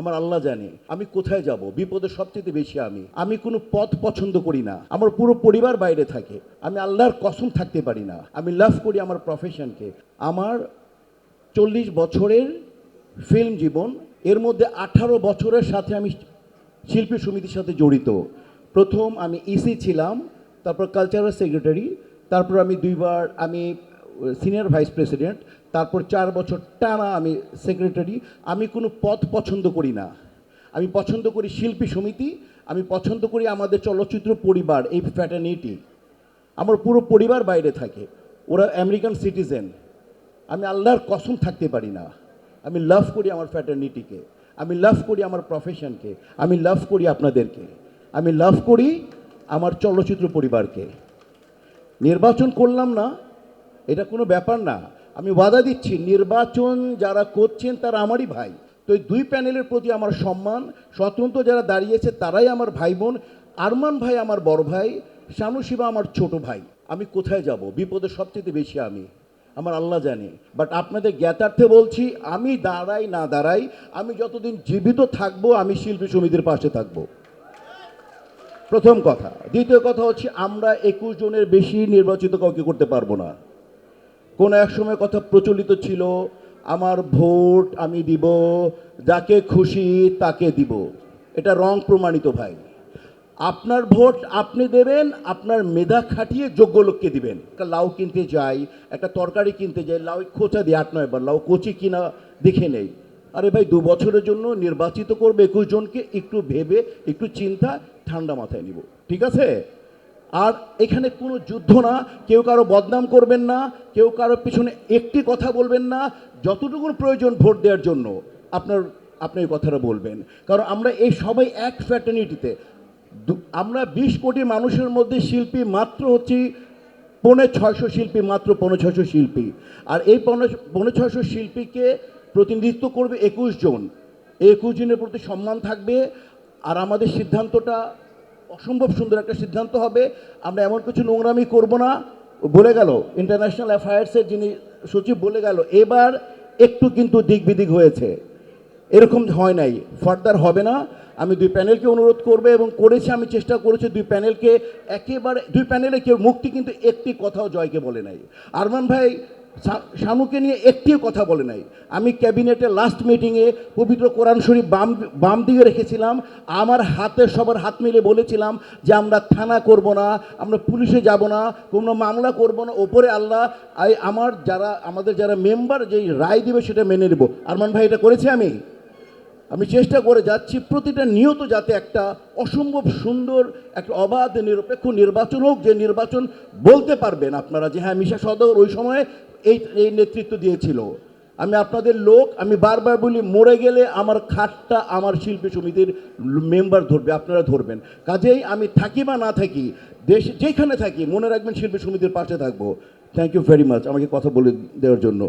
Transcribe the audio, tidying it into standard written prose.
আমার আল্লাহ জানে আমি কোথায় যাব, বিপদে সবচেয়ে বেশি আমি কোনো পথ পছন্দ করি না, আমার পুরো পরিবার বাইরে থাকে, আমি আল্লাহর কসম থাকতে পারি না, আমি লাভ করি আমার প্রফেশনকে। আমার 40 বছরের ফিল্ম জীবন, এর মধ্যে 18 বছরের সাথে আমি শিল্পী সমিতির সাথে জড়িত। প্রথম আমি ইসি ছিলাম, তারপর কালচারাল সেক্রেটারি, তারপর আমি 2বার আমি সিনিয়র ভাইস প্রেসিডেন্ট, তারপর 4 বছর টানা আমি সেক্রেটারি। আমি কোনো পদ পছন্দ করি না, আমি পছন্দ করি শিল্পী সমিতি, আমি পছন্দ করি আমাদের চলচ্চিত্র পরিবার, এই ফ্র্যাটার্নিটি। আমার পুরো পরিবার বাইরে থাকে, ওরা আমেরিকান সিটিজেন। আমি আল্লাহর কসম থাকতে পারি না, আমি লাভ করি আমার ফ্র্যাটার্নিটিকে, আমি লাভ করি আমার প্রফেশনকে, আমি লাভ করি আপনাদেরকে, আমি লাভ করি আমার চলচ্চিত্র পরিবারকে। নির্বাচন করলাম না, এটা কোনো ব্যাপার না। আমি ওয়াদা দিচ্ছি, নির্বাচন যারা করছেন তারা আমারই ভাই। তো এই 2 প্যানেলের প্রতি আমার সম্মান, স্বতন্ত্র যারা দাঁড়িয়েছে তারাই আমার ভাই বোন। আরমান ভাই আমার বড় ভাই, শানু শিবা আমার ছোট ভাই। আমি কোথায় যাব, বিপদে সবচেয়ে বেশি আমার আল্লাহ জানে। বাট আপনাদের জ্ঞাতার্থে বলছি, আমি দাঁড়াই না দাঁড়াই, আমি যতদিন জীবিত থাকবো আমি শিল্পী সমিতির পাশে থাকবো, প্রথম কথা। দ্বিতীয় কথা হচ্ছে, আমরা 21 জনের বেশি নির্বাচিত কাউকে করতে পারবো না। কোন এক সময় কথা প্রচলিত ছিল, আমার ভোট আমি দিব, যাকে খুশি তাকে দিব। এটা রং প্রমাণিত ভাই। আপনার ভোট আপনি দেবেন, আপনার মেধা খাটিয়ে যোগ্য লোককে দিবেন। একটা লাউ কিনতে যাই, একটা তরকারি কিনতে যাই, লাউ খোঁচা দিয়ে 8-9 বার, লাউ কচি কিনা দেখে নেই। আরে ভাই, 2 বছরের জন্য নির্বাচিত করবে 21 জনকে, একটু ভেবে একটু চিন্তা ঠান্ডা মাথায় নিব, ঠিক আছে? আর এখানে কোনো যুদ্ধ না, কেউ কারো বদনাম করবেন না, কেউ কারো পিছনে একটি কথা বলবেন না। যতটুকু প্রয়োজন ভোট দেওয়ার জন্য আপনি এই কথাটা বলবেন। কারণ আমরা এই সবাই এক ফ্র্যাটার্নিটিতে। আমরা 20 কোটি মানুষের মধ্যে শিল্পী মাত্র হচ্ছি 650 শিল্পী, মাত্র 650 শিল্পী। আর এই 650 শিল্পীকে প্রতিনিধিত্ব করবে 21 জন। এই 21 জনের প্রতি সম্মান থাকবে। আর আমাদের সিদ্ধান্তটা অসম্ভব সুন্দর একটা সিদ্ধান্ত হবে। আমরা এমন কিছু নোংরামি করব না। বলে গেল ইন্টারন্যাশনাল অ্যাফেয়ার্সের যিনি সচিব বলে গেল, এবার একটু কিন্তু দিক বিদিক হয়েছে, এরকম হয় নাই, ফার্দার হবে না। আমি 2 প্যানেলকে অনুরোধ করবে এবং করেছি, আমি চেষ্টা করেছি 2 প্যানেলকে একেবারে, 2 প্যানেলে কেউ মুক্তি কিন্তু একটি কথাও জয়কে বলে নাই। আরমান ভাই শানুকে নিয়ে একটিও কথা বলে নাই। আমি ক্যাবিনেটের লাস্ট মিটিংয়ে পবিত্র কোরআন শরীফ বাম দিকে রেখেছিলাম, আমার হাতে সবার হাত মিলে বলেছিলাম যে আমরা থানা করব না, আমরা পুলিশে যাব না, কোনো মামলা করব না, ওপরে আল্লাহ। আমাদের যারা মেম্বার যেই রায় দিবে সেটা মেনে নেব। আরমান ভাই, এটা করেছি আমি চেষ্টা করে যাচ্ছি প্রতিটা নিয়ত যাতে একটা অসম্ভব সুন্দর, একটা অবাধ নিরপেক্ষ নির্বাচন হোক, যে নির্বাচন বলতে পারবেন আপনারা যে হ্যাঁ, মিশা সওদাগর ওই সময় এই নেতৃত্ব দিয়েছিল। আমি আপনাদের লোক, আমি বারবার বলি, মরে গেলে আমার খাটটা আমার শিল্পী সমিতির মেম্বার ধরবে, আপনারা ধরবেন। কাজেই আমি থাকি বা না থাকি, দেশে যেখানে থাকি, মনে রাখবেন শিল্পী সমিতির পাশে থাকবো। থ্যাংক ইউ ভেরি মাচ আমাকে কথা বলে দেওয়ার জন্য।